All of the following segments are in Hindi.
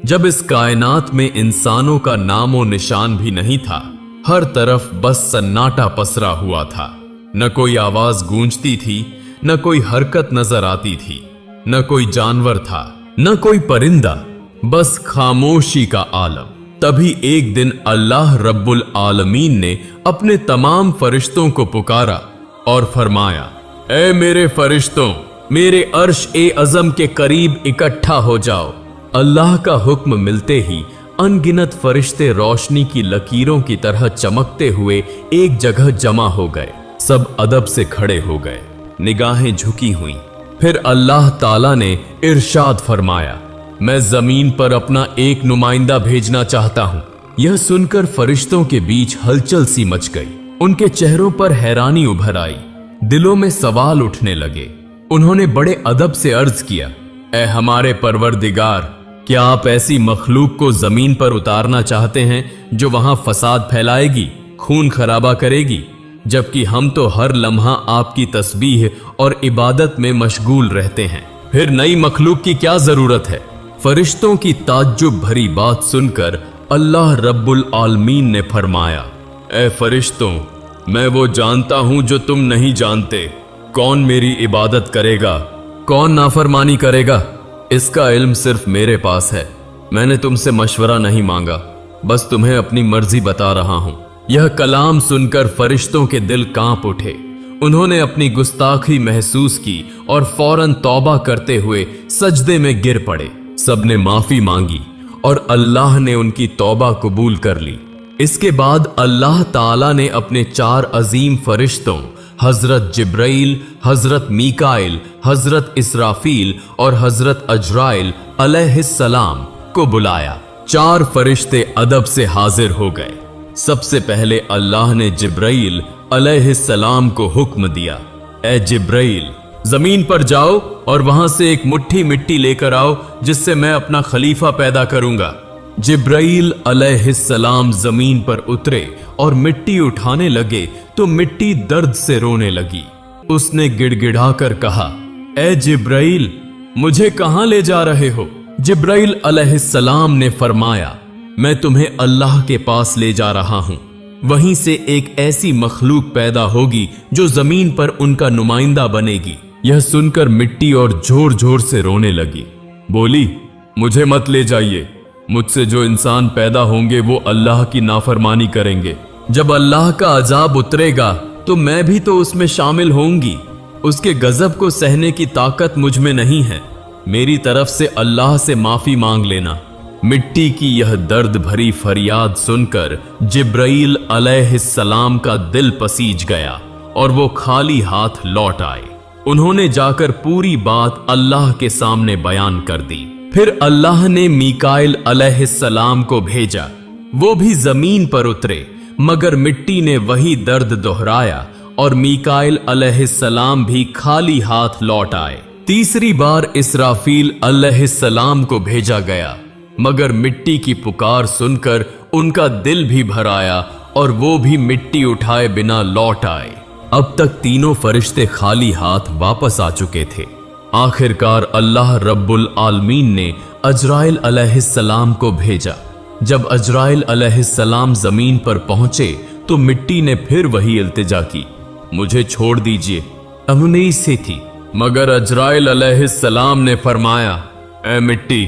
जब इस कायनात में इंसानों का नामो निशान भी नहीं था, हर तरफ बस सन्नाटा पसरा हुआ था। न कोई आवाज गूंजती थी, न कोई हरकत नजर आती थी, न कोई जानवर था, न कोई परिंदा, बस खामोशी का आलम। तभी एक दिन अल्लाह रब्बुल आलमीन ने अपने तमाम फरिश्तों को पुकारा और फरमाया, ऐ मेरे फरिश्तों, मेरे अर्श ए अज़म के करीब इकट्ठा हो जाओ। अल्लाह का हुक्म मिलते ही अनगिनत फरिश्ते रोशनी की लकीरों की तरह चमकते हुए एक जगह जमा हो गए। सब अदब से खड़े हो गए, निगाहें झुकी हुई। फिर अल्लाह ताला ने इरशाद फरमाया, मैं जमीन पर अपना एक नुमाइंदा भेजना चाहता हूं। यह सुनकर फरिश्तों के बीच हलचल सी मच गई। उनके चेहरों पर हैरानी उभर आई, दिलों में सवाल उठने लगे। उन्होंने बड़े अदब से अर्ज किया, ऐ हमारे परवरदिगार, क्या आप ऐसी मखलूक को जमीन पर उतारना चाहते हैं जो वहां फसाद फैलाएगी, खून खराबा करेगी, जबकि हम तो हर लम्हा आपकी तस्बीह और इबादत में मशगूल रहते हैं। फिर नई मखलूक की क्या जरूरत है? फरिश्तों की ताज्जुब भरी बात सुनकर अल्लाह रब्बुल आलमीन ने फरमाया, ऐ फरिश्तों, मैं वो जानता हूं जो तुम नहीं जानते। कौन मेरी इबादत करेगा, कौन नाफरमानी करेगा, इसका इल्म सिर्फ मेरे पास है। मैंने तुमसे मशवरा नहीं मांगा, बस तुम्हें अपनी मर्जी बता रहा हूं। यह कलाम सुनकर फरिश्तों के दिल कांप उठे। उन्होंने अपनी गुस्ताखी महसूस की और फौरन तौबा करते हुए सजदे में गिर पड़े। सबने माफी मांगी और अल्लाह ने उनकी तौबा कबूल कर ली। इसके बाद अल्लाह ताला ने अपने 4 अजीम फरिश्तों हजरत जिब्राइल, हजरत मीकाइल, हजरत इसराफील और हजरत अजराइल अलैहिस्सलाम को बुलाया। 4 फरिश्ते अदब से हाजिर हो गए। सबसे पहले अल्लाह ने जिब्राइल अलैहिस्सलाम को हुक्म दिया, ऐ जिब्राइल, जमीन पर जाओ और वहां से एक मुट्ठी मिट्टी लेकर आओ जिससे मैं अपना खलीफा पैदा करूंगा। जिब्राइल अलैहिस्सलाम जमीन पर उतरे और मिट्टी उठाने लगे तो मिट्टी दर्द से रोने लगी। उसने गिड़गिड़ाकर कहा, ऐ जिब्राइल, मुझे कहां ले जा रहे हो? जिब्राइल अलैहिस्सलाम ने फरमाया, मैं तुम्हें अल्लाह के पास ले जा रहा हूं। वहीं से एक ऐसी मखलूक पैदा होगी जो जमीन पर उनका नुमाइंदा बनेगी। यह सुनकर मिट्टी और जोर जोर से रोने लगी। बोली, मुझे मत ले जाइए। मुझसे जो इंसान पैदा होंगे वो अल्लाह की नाफरमानी करेंगे। जब अल्लाह का अजाब उतरेगा तो मैं भी तो उसमें शामिल होंगी। उसके गजब को सहने की ताकत मुझ में नहीं है। मेरी तरफ से अल्लाह से माफी मांग लेना। मिट्टी की यह दर्द भरी फरियाद सुनकर जिब्राइल अलैहिस्सलाम का दिल पसीज गया और वो खाली हाथ लौट आए। उन्होंने जाकर पूरी बात अल्लाह के सामने बयान कर दी। फिर अल्लाह ने मीकाइल अलैहिस्सलाम को भेजा। वो भी जमीन पर उतरे, मगर मिट्टी ने वही दर्द दोहराया और मीकाइल अलैहिस्सलाम भी खाली हाथ लौट आए। तीसरी बार इसराफील अलैहिस्सलाम को भेजा गया, मगर मिट्टी की पुकार सुनकर उनका दिल भी भर आया और वो भी मिट्टी उठाए बिना लौट आए। अब तक तीनों फरिश्ते खाली हाथ वापस आ चुके थे। आखिरकार अल्लाह रब्बुल आलमीन ने अजराइल अलैहिस्सलाम को भेजा। जब अजराइल अलैहिस्सलाम जमीन पर पहुंचे तो मिट्टी ने फिर वही इल्तिजा की, मुझे छोड़ दीजिए, अमुनीस से थी। मगर अजराइल अलैहिस्सलाम ने फरमाया, ऐ मिट्टी,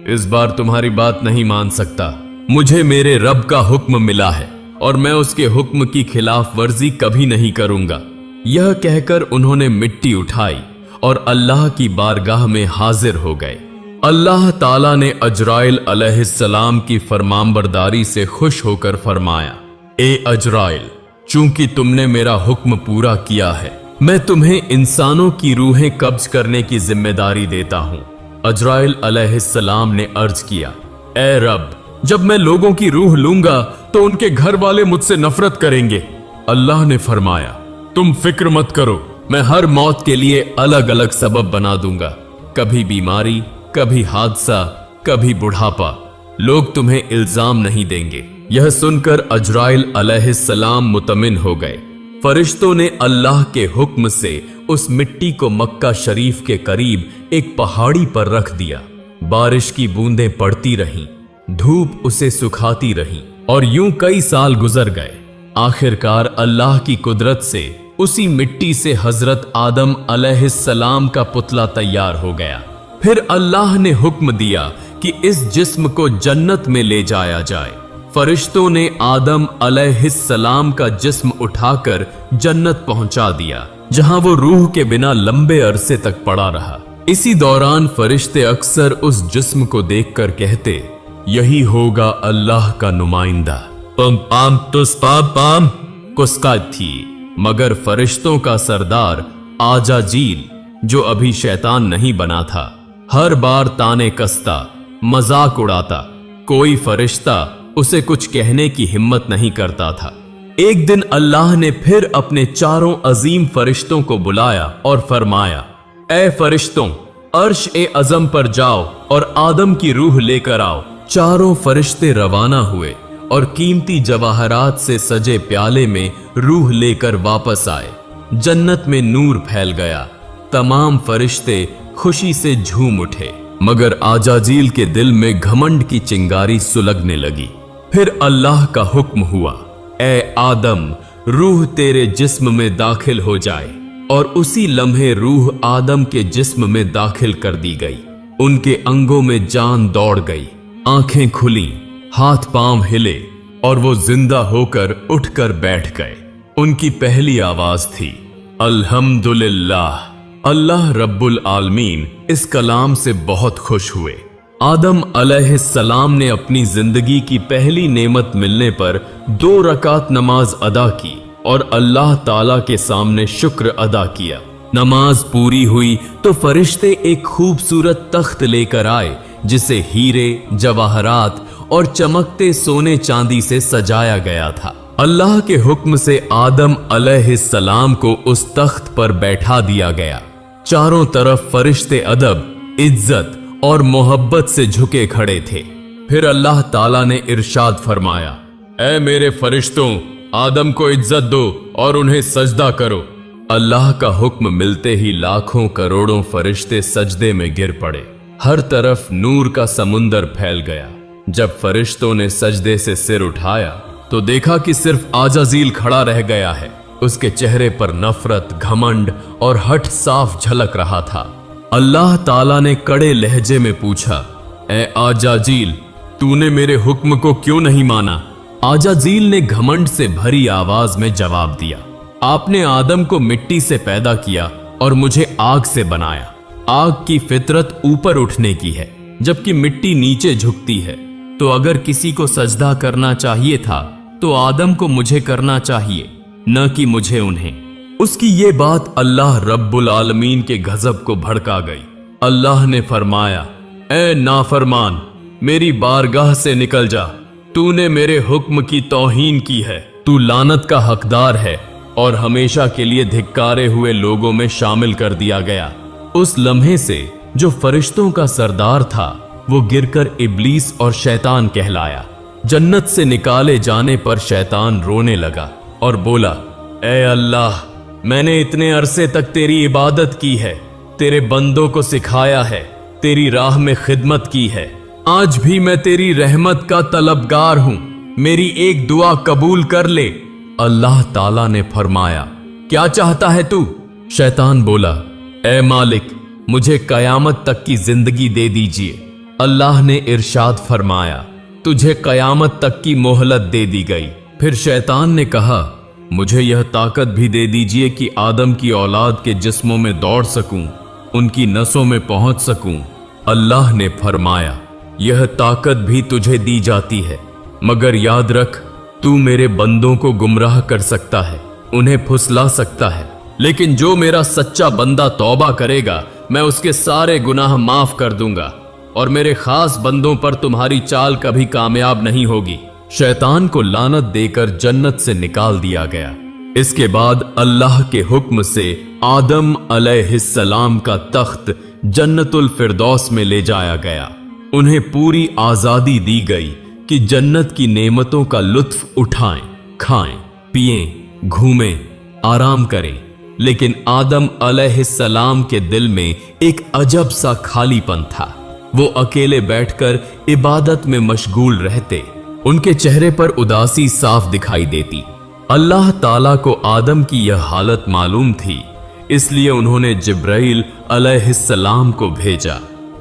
इस बार तुम्हारी बात नहीं मान सकता। मुझे मेरे रब का हुक्म मिला है और मैं उसके हुक्म की खिलाफ वर्जी कभी नहीं करूंगा। यह कहकर उन्होंने मिट्टी उठाई और अल्लाह की बारगाह में हाजिर हो गए। अल्लाह ताला ने अजराइल अलैहिस्सलाम की फरमानबरदारी से खुश होकर फरमाया, ए अजराइल, चूंकि तुमने मेरा हुक्म पूरा किया है, मैं तुम्हें इंसानों की रूहें कब्ज करने की जिम्मेदारी देता हूं। अजराइल अलैहिस्सलाम ने अर्ज किया, ए रब, जब मैं लोगों की रूह लूंगा तो उनके घर वाले मुझसे नफरत करेंगे। अल्लाह ने फरमाया, तुम फिक्र मत करो, मैं हर मौत के लिए अलग अलग सबब बना दूंगा। कभी बीमारी, कभी हादसा, कभी बुढ़ापा। लोग तुम्हें इल्जाम नहीं देंगे। यह सुनकर अजराइल अलैहिस्सलाम मुतमिन हो गए। फरिश्तों ने अल्लाह के हुक्म से उस मिट्टी को मक्का शरीफ के करीब एक पहाड़ी पर रख दिया। बारिश की बूंदें पड़ती रहीं, धूप उसे सुखाती रही और यूं कई साल गुजर गए। आखिरकार अल्लाह की कुदरत से उसी मिट्टी से हजरत आदम अलैहिस्सलाम का पुतला तैयार हो गया। फिर अल्लाह ने हुक्म दिया कि इस जिस्म को जन्नत में ले जाया जाए। फरिश्तों ने आदम अलैहिस्सलाम का जिस्म उठाकर जन्नत पहुंचा दिया, जहां वो रूह के बिना लंबे अरसे तक पड़ा रहा। इसी दौरान फरिश्ते अक्सर उस जिस्म को देखकर कहते, यही होगा अल्लाह का नुमाइंदा। पम पाम तुस पाम पाम कुस्का थी, मगर फरिश्तों का सरदार आजाजील, जो अभी शैतान नहीं बना था, हर बार ताने कसता, मजाक उड़ाता। कोई फरिश्ता उसे कुछ कहने की हिम्मत नहीं करता था। एक दिन अल्लाह ने फिर अपने चारों अजीम फरिश्तों को बुलाया और फरमाया, ए फरिश्तों, अर्श ए अजम पर जाओ और आदम की रूह लेकर आओ। चारों फरिश्ते रवाना हुए और कीमती जवाहरात से सजे प्याले में रूह लेकर वापस आए। जन्नत में नूर फैल गया। तमाम फरिश्ते खुशी से झूम उठे, मगर आजाजील के दिल में घमंड की चिंगारी सुलगने लगी। फिर अल्लाह का हुक्म हुआ, ए आदम, रूह तेरे जिस्म में दाखिल हो जाए। और उसी लम्हे रूह आदम के जिस्म में दाखिल कर दी गई। उनके अंगों में जान दौड़ गई, आंखें खुली, हाथ पांव हिले और वो जिंदा होकर उठकर बैठ गए। उनकी पहली आवाज थी, अल्हम्दुलिल्लाह। अल्लाह रब्बुल आलमीन इस कलाम से बहुत खुश हुए। आदम अलैहिस्सलाम ने अपनी जिंदगी की पहली नेमत मिलने पर 2 रकात नमाज अदा की और अल्लाह ताला के सामने शुक्र अदा किया। नमाज पूरी हुई तो फरिश्ते एक खूबसूरत तख्त लेकर आए, जिसे हीरे, जवाहरात और चमकते सोने चांदी से सजाया गया था। अल्लाह के हुक्म से आदम अलैहिस्सलाम को उस तख्त पर बैठा दिया गया। चारों तरफ फरिश्ते अदब, इज्जत और मोहब्बत से झुके खड़े थे। फिर अल्लाह ताला ने इरशाद फरमाया, ऐ मेरे फरिश्तों, आदम को इज्जत दो और उन्हें सजदा करो। अल्लाह का हुक्म मिलते ही लाखों करोड़ों फरिश्ते सजदे में गिर पड़े। हर तरफ नूर का समुंदर फैल गया। जब फरिश्तों ने सजदे से सिर उठाया तो देखा कि सिर्फ आजाजील खड़ा रह गया है। उसके चेहरे पर नफरत, घमंड और हठ साफ झलक रहा था। अल्लाह ताला ने कड़े लहजे में पूछा, ए आजाजील, तूने मेरे हुक्म को क्यों नहीं माना? आजाजील ने घमंड से भरी आवाज में जवाब दिया, आपने आदम को मिट्टी से पैदा किया और मुझे आग से बनाया। आग की फितरत ऊपर उठने की है, जबकि मिट्टी नीचे झुकती है। तो अगर किसी को सजदा करना चाहिए था तो आदम को मुझे करना चाहिए, न कि मुझे उन्हें। उसकी ये बात अल्लाह रब्बुल आलमीन के गजब को भड़का गई। अल्लाह ने फरमाया, ए नाफरमान, मेरी बारगाह से निकल जा। तूने मेरे हुक्म की तौहीन की है। तू लानत का हकदार है और हमेशा के लिए धिक्कारे हुए लोगों में शामिल कर दिया गया। उस लम्हे से जो फरिश्तों का सरदार था, वो गिरकर इब्लीस और शैतान कहलाया। जन्नत से निकाले जाने पर शैतान रोने लगा और बोला, ए अल्लाह, मैंने इतने अरसे तक तेरी इबादत की है, तेरे बंदों को सिखाया है, तेरी राह में खिदमत की है। आज भी मैं तेरी रहमत का तलबगार हूं, मेरी एक दुआ कबूल कर ले। अल्लाह ताला ने फरमाया, क्या चाहता है तू? शैतान बोला, ए मालिक, मुझे कयामत तक की जिंदगी दे दीजिए। अल्लाह ने इरशाद फरमाया, तुझे कयामत तक की मोहलत दे दी गई। फिर शैतान ने कहा, मुझे यह ताकत भी दे दीजिए कि आदम की औलाद के जिस्मों में दौड़ सकूं, उनकी नसों में पहुंच सकूं। अल्लाह ने फरमाया, यह ताकत भी तुझे दी जाती है, मगर याद रख, तू मेरे बंदों को गुमराह कर सकता है, उन्हें फुसला सकता है, लेकिन जो मेरा सच्चा बंदा तौबा करेगा, मैं उसके सारे गुनाह माफ कर दूंगा और मेरे खास बंदों पर तुम्हारी चाल कभी कामयाब नहीं होगी। शैतान को लानत देकर जन्नत से निकाल दिया गया। इसके बाद अल्लाह के हुक्म से आदम अलैहिस्सलाम का तख्त जन्नतुल फिरदौस में ले जाया गया। उन्हें पूरी आजादी दी गई कि जन्नत की नेमतों का लुत्फ उठाएं, खाएं, पिएं, घूमें, आराम करें। लेकिन आदम अलैहिस्सलाम के दिल में एक अजब सा खालीपन था। वो अकेले बैठकर इबादत में मशगूल रहते। उनके चेहरे पर उदासी साफ दिखाई देती। अल्लाह ताला को आदम की यह हालत मालूम थी, इसलिए उन्होंने जिब्राइल अलैहिस्सलाम को भेजा।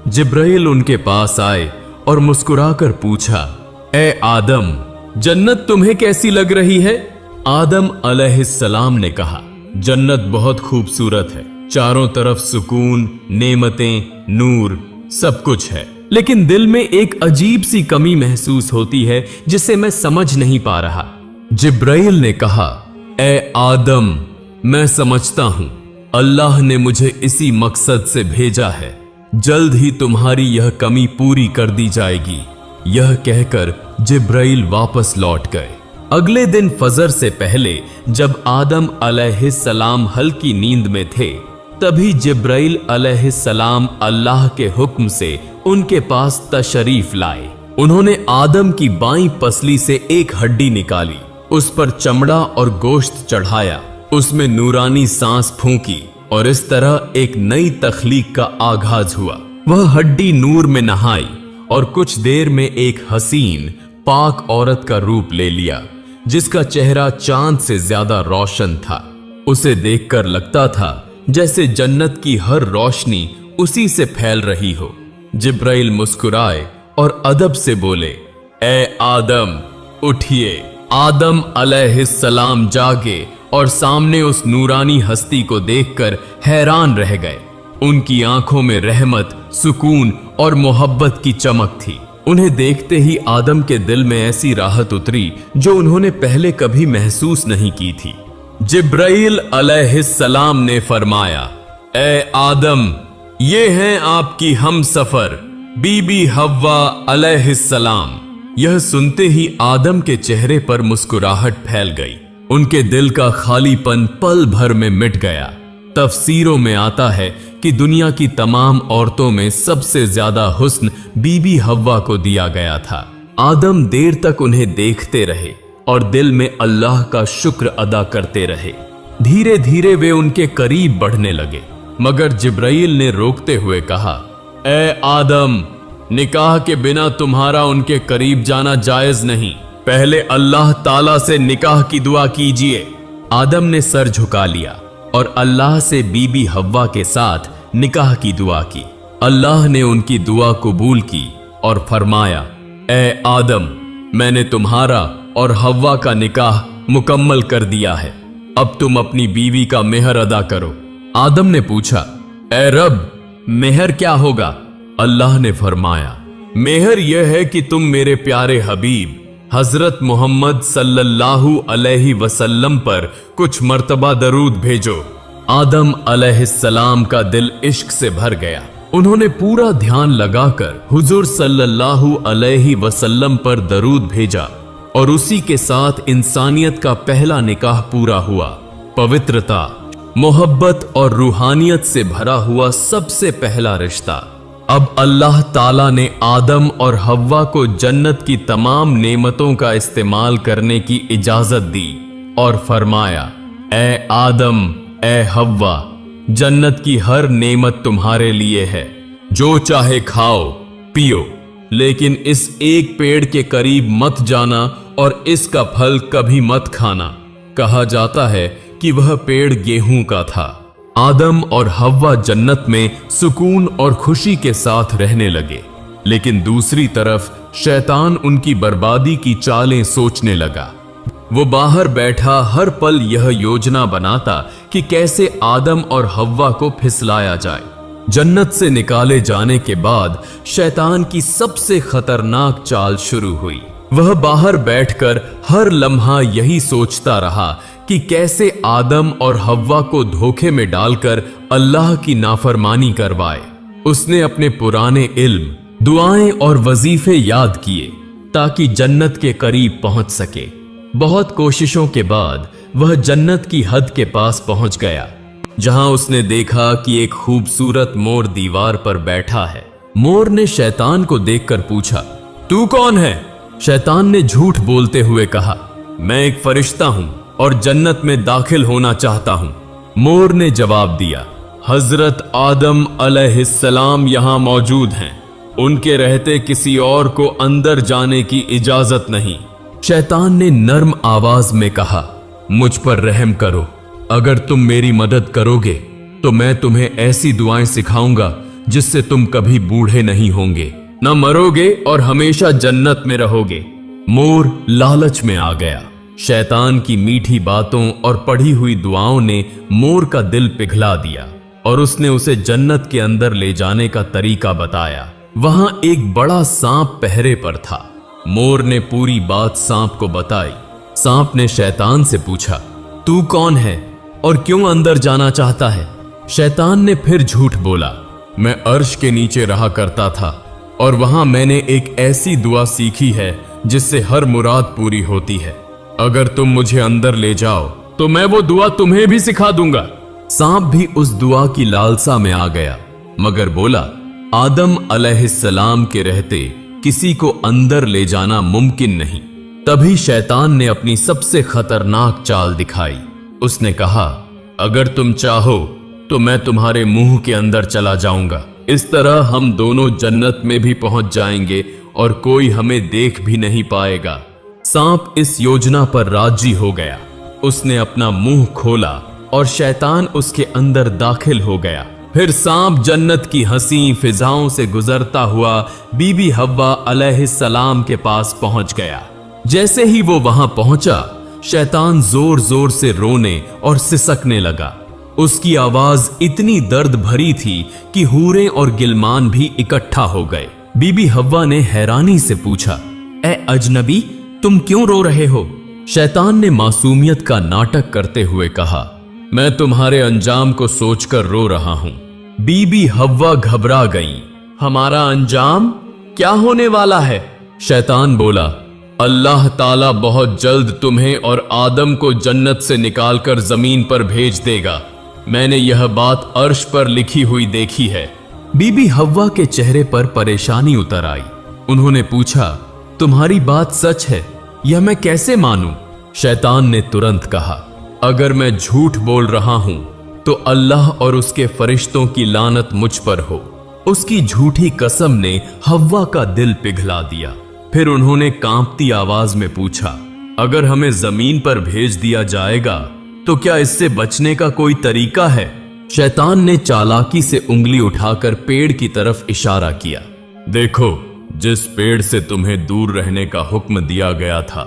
जिब्राइल उनके पास आए और मुस्कुराकर पूछा, ए आदम, जन्नत तुम्हें कैसी लग रही है? आदम अलैहिस्सलाम ने कहा, जन्नत बहुत खूबसूरत है, चारों तरफ सुकून, नेमतें, नूर, सब कुछ है, लेकिन दिल में एक अजीब सी कमी महसूस होती है जिसे मैं समझ नहीं पा रहा। जिब्राइल ने कहा, ए आदम, मैं समझता हूं, अल्लाह ने मुझे इसी मकसद से भेजा है, जल्द ही तुम्हारी यह कमी पूरी कर दी जाएगी। यह कहकर जिब्राइल वापस लौट गए। अगले दिन फजर से पहले जब आदम अलैहिस्सलाम हल्की नींद में थे, तभी जिब्राइल अलैहिस्सलाम अल्लाह के हुक्म से उनके पास तशरीफ लाए। उन्होंने आदम की बाईं पसली से एक हड्डी निकाली, उस पर चमड़ा और गोश्त चढ़ाया, उसमें नूरानी सांस फूंकी और इस तरह एक नई तख्लीक का आगाज हुआ। वह हड्डी नूर में नहाई और कुछ देर में एक हसीन पाक औरत का रूप ले लिया, जिसका चेहरा चांद से ज्यादा रोशन था। उसे देखकर लगता था जैसे जन्नत की हर रोशनी उसी से फैल रही हो। जिब्राइल मुस्कुराए और अदब से बोले, ए आदम, उठिए। आदम अलैहिस्सलाम जागे और सामने उस नूरानी हस्ती को देखकर हैरान रह गए। उनकी आंखों में रहमत, सुकून और मोहब्बत की चमक थी। उन्हें देखते ही आदम के दिल में ऐसी राहत उतरी जो उन्होंने पहले कभी महसूस नहीं की थी। जिब्राइल अलैहिस्सलाम ने फरमाया, ए आदम, ये हैं आपकी हमसफर बीबी हव्वा अलैहिस्सलाम। यह सुनते ही आदम के चेहरे पर मुस्कुराहट फैल गई। उनके दिल का खालीपन पल भर में मिट गया। तफसीरों में आता है कि दुनिया की तमाम औरतों में सबसे ज्यादा हुस्न बीबी हव्वा को दिया गया था। आदम देर तक उन्हें देखते रहे और दिल में अल्लाह का शुक्र अदा करते रहे। धीरे धीरे वे उनके करीब बढ़ने लगे, मगर जिब्राइल ने रोकते हुए कहा, ए आदम, निकाह के बिना तुम्हारा उनके करीब जाना जायज नहीं। पहले अल्लाह ताला से निकाह की दुआ कीजिए। आदम ने सर झुका लिया और अल्लाह से बीबी हव्वा के साथ निकाह की दुआ की। अल्लाह ने उनकी दुआ कबूल की और फरमाया, ए आदम, मैंने तुम्हारा और हव्वा का निकाह मुकम्मल कर दिया है। अब तुम अपनी बीवी का मेहर अदा करो। आदम ने पूछा, ए रब, मेहर क्या होगा? अल्लाह ने फरमाया, मेहर यह है कि तुम मेरे प्यारे हबीब हजरत मोहम्मद सल्लल्लाहु अलैहि वसल्लम पर कुछ मर्तबा दरूद भेजो। आदम अलैहिस्सलाम का दिल इश्क से भर गया। उन्होंने पूरा ध्यान लगाकर हुजूर सल्लल्लाहु अलैहि वसल्लम पर दरूद भेजा और उसी के साथ इंसानियत का पहला निकाह पूरा हुआ। पवित्रता, मोहब्बत और रूहानियत से भरा हुआ सबसे पहला रिश्ता। अब अल्लाह ताला ने आदम और हव्वा को जन्नत की तमाम नेमतों का इस्तेमाल करने की इजाजत दी और फरमाया, ए आदम, ए हव्वा, जन्नत की हर नेमत तुम्हारे लिए है, जो चाहे खाओ पियो, लेकिन इस एक पेड़ के करीब मत जाना और इसका फल कभी मत खाना। कहा जाता है कि वह पेड़ गेहूं का था। आदम और हव्वा जन्नत में सुकून और खुशी के साथ रहने लगे, लेकिन दूसरी तरफ शैतान उनकी बर्बादी की चालें सोचने लगा। वो बाहर बैठा हर पल यह योजना बनाता कि कैसे आदम और हव्वा को फिसलाया जाए। जन्नत से निकाले जाने के बाद शैतान की सबसे खतरनाक चाल शुरू हुई। वह बाहर बैठकर हर लम्हा यही सोचता रहा कि कैसे आदम और हव्वा को धोखे में डालकर अल्लाह की नाफरमानी करवाए। उसने अपने पुराने इल्म, दुआएं और वजीफे याद किए ताकि जन्नत के करीब पहुंच सके। बहुत कोशिशों के बाद वह जन्नत की हद के पास पहुंच गया, जहां उसने देखा कि एक खूबसूरत मोर दीवार पर बैठा है। मोर ने शैतान को देखकर पूछा, तू कौन है? शैतान ने झूठ बोलते हुए कहा, मैं एक फरिश्ता हूं और जन्नत में दाखिल होना चाहता हूं। मोर ने जवाब दिया, हजरत आदम अलैहिस्सलाम यहां मौजूद हैं। उनके रहते किसी और को अंदर जाने की इजाजत नहीं। शैतान ने नर्म आवाज में कहा, मुझ पर रहम करो। अगर तुम मेरी मदद करोगे तो मैं तुम्हें ऐसी दुआएं सिखाऊंगा जिससे तुम कभी बूढ़े नहीं होंगे, न मरोगे और हमेशा जन्नत में रहोगे। मोर लालच में आ गया। शैतान की मीठी बातों और पढ़ी हुई दुआओं ने मोर का दिल पिघला दिया और उसने उसे जन्नत के अंदर ले जाने का तरीका बताया। वहां एक बड़ा सांप पहरे पर था। मोर ने पूरी बात सांप को बताई। सांप ने शैतान से पूछा, तू कौन है और क्यों अंदर जाना चाहता है? शैतान ने फिर झूठ बोला, मैं अर्श के नीचे रहा करता था और वहां मैंने एक ऐसी दुआ सीखी है जिससे हर मुराद पूरी होती है। अगर तुम मुझे अंदर ले जाओ तो मैं वो दुआ तुम्हें भी सिखा दूंगा। सांप भी उस दुआ की लालसा में आ गया, मगर बोला, आदम अलैहिस्सलाम के रहते किसी को अंदर ले जाना मुमकिन नहीं। तभी शैतान ने अपनी सबसे खतरनाक चाल दिखाई। उसने कहा, अगर तुम चाहो तो मैं तुम्हारे मुंह के अंदर चला जाऊंगा। इस तरह हम दोनों जन्नत में भी पहुंच जाएंगे और कोई हमें देख भी नहीं पाएगा। सांप इस योजना पर राजी हो गया। उसने अपना मुंह खोला और शैतान उसके अंदर दाखिल हो गया। फिर सांप जन्नत की हंसी फिजाओं से गुजरता हुआ बीबी हव्वा अलैहिस्सलाम के पास पहुंच गया। जैसे ही वो वहां पहुंचा, शैतान जोर जोर से रोने और सिसकने लगा। उसकी आवाज इतनी दर्द भरी थी कि हूरें और गिलमान भी इकट्ठा हो गए। बीबी हव्वा ने हैरानी से पूछा, ए अजनबी, तुम क्यों रो रहे हो? शैतान ने मासूमियत का नाटक करते हुए कहा, मैं तुम्हारे अंजाम को सोचकर रो रहा हूं। बीबी हव्वा घबरा गई। हमारा अंजाम क्या होने वाला है? शैतान बोला, अल्लाह ताला बहुत जल्द तुम्हें और आदम को जन्नत से निकालकर जमीन पर भेज देगा। मैंने यह बात अर्श पर लिखी हुई देखी है। बीबी हव्वा के चेहरे पर परेशानी उतर आई। उन्होंने पूछा, तुम्हारी बात सच है? यह मैं कैसे मानूं? शैतान ने तुरंत कहा, अगर मैं झूठ बोल रहा हूं तो अल्लाह और उसके फरिश्तों की लानत मुझ पर हो। उसकी झूठी कसम ने हव्वा का दिल पिघला दिया। फिर उन्होंने कांपती आवाज में पूछा, अगर हमें जमीन पर भेज दिया जाएगा तो क्या इससे बचने का कोई तरीका है? शैतान ने चालाकी से उंगली उठाकर पेड़ की तरफ इशारा किया। देखो, जिस पेड़ से तुम्हें दूर रहने का हुक्म दिया गया था,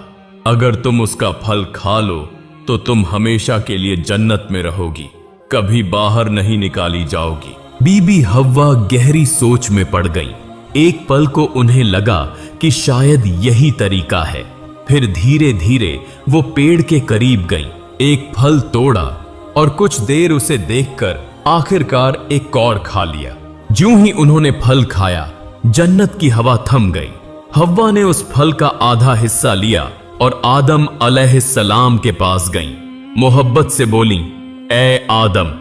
अगर तुम उसका फल खा लो तो तुम हमेशा के लिए जन्नत में रहोगी, कभी बाहर नहीं निकाली जाओगी। बीबी हव्वा गहरी सोच में पड़ गई। एक पल को उन्हें लगा कि शायद यही तरीका है। फिर धीरे धीरे वो पेड़ के करीब गई, एक फल तोड़ा और कुछ देर उसे देखकर आखिरकार एक और खा लिया। ज्यों ही उन्होंने फल खाया, जन्नत की हवा थम गई। हव्वा ने उस फल का आधा हिस्सा लिया और आदम अलैहिस्सलाम के पास गईं। मोहब्बत से बोली, ए आदम,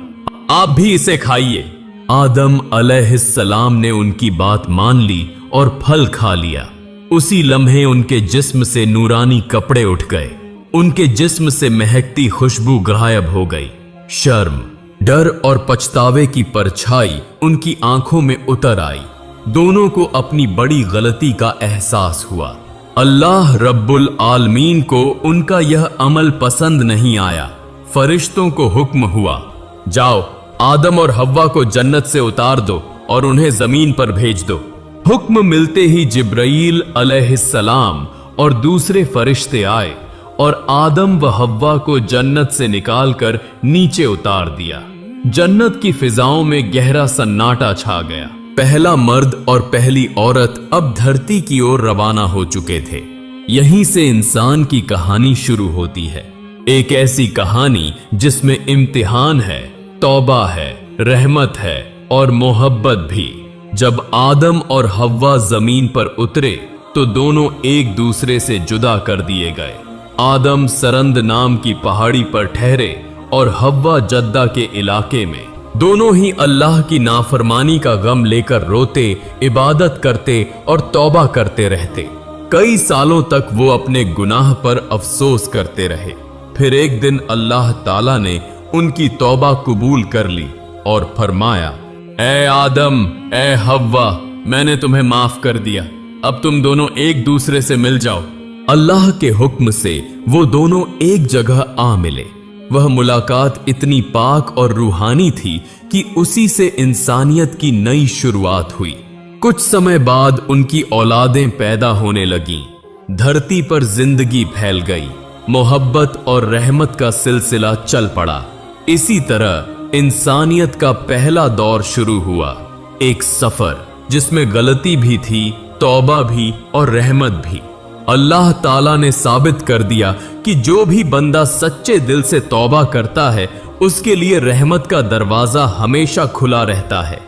आप भी इसे खाइए। आदम अलैहिस्सलाम ने उनकी बात मान ली और फल खा लिया। उसी लम्हे उनके जिस्म से नूरानी कपड़े उठ गए। उनके जिस्म से महकती खुशबू गायब हो गई। शर्म, डर और पछतावे की परछाई उनकी आंखों में उतर आई। दोनों को अपनी बड़ी गलती का एहसास हुआ। अल्लाह रब्बुल आलमीन को उनका यह अमल पसंद नहीं आया। फरिश्तों को हुक्म हुआ, जाओ आदम और हव्वा को जन्नत से उतार दो और उन्हें जमीन पर भेज दो। हुक्म मिलते ही जिब्राईल अलैहिस्सलाम और दूसरे फरिश्ते आए और आदम व हव्वा को जन्नत से निकालकर नीचे उतार दिया। जन्नत की फिजाओं में गहरा सन्नाटा छा गया। पहला मर्द और पहली औरत अब धरती की ओर रवाना हो चुके थे। यहीं से इंसान की कहानी शुरू होती है। एक ऐसी कहानी जिसमें इम्तिहान है, तौबा है, रहमत है और मोहब्बत भी। जब आदम और हव्वा जमीन पर उतरे तो दोनों एक दूसरे से जुदा कर दिए गए। आदम सरंद नाम की पहाड़ी पर ठहरे और हव्वा जद्दा के इलाके में। दोनों ही अल्लाह की नाफरमानी का गम लेकर रोते, इबादत करते और तौबा करते रहते। कई सालों तक वो अपने गुनाह पर अफसोस करते रहे। फिर एक दिन अल्लाह ताला ने उनकी तौबा कबूल कर ली और फरमाया, ए आदम, ए हव्वा, मैंने तुम्हें माफ कर दिया, अब तुम दोनों एक दूसरे से मिल जाओ। अल्लाह के हुक्म से वो दोनों एक जगह आ मिले। वह मुलाकात इतनी पाक और रूहानी थी कि उसी से इंसानियत की नई शुरुआत हुई। कुछ समय बाद उनकी औलादें पैदा होने लगीं। धरती पर जिंदगी फैल गई। मोहब्बत और रहमत का सिलसिला चल पड़ा। इसी तरह इंसानियत का पहला दौर शुरू हुआ, एक सफर जिसमें गलती भी थी, तौबा भी और रहमत भी। अल्लाह ताला ने साबित कर दिया कि जो भी बंदा सच्चे दिल से तौबा करता है उसके लिए रहमत का दरवाजा हमेशा खुला रहता है।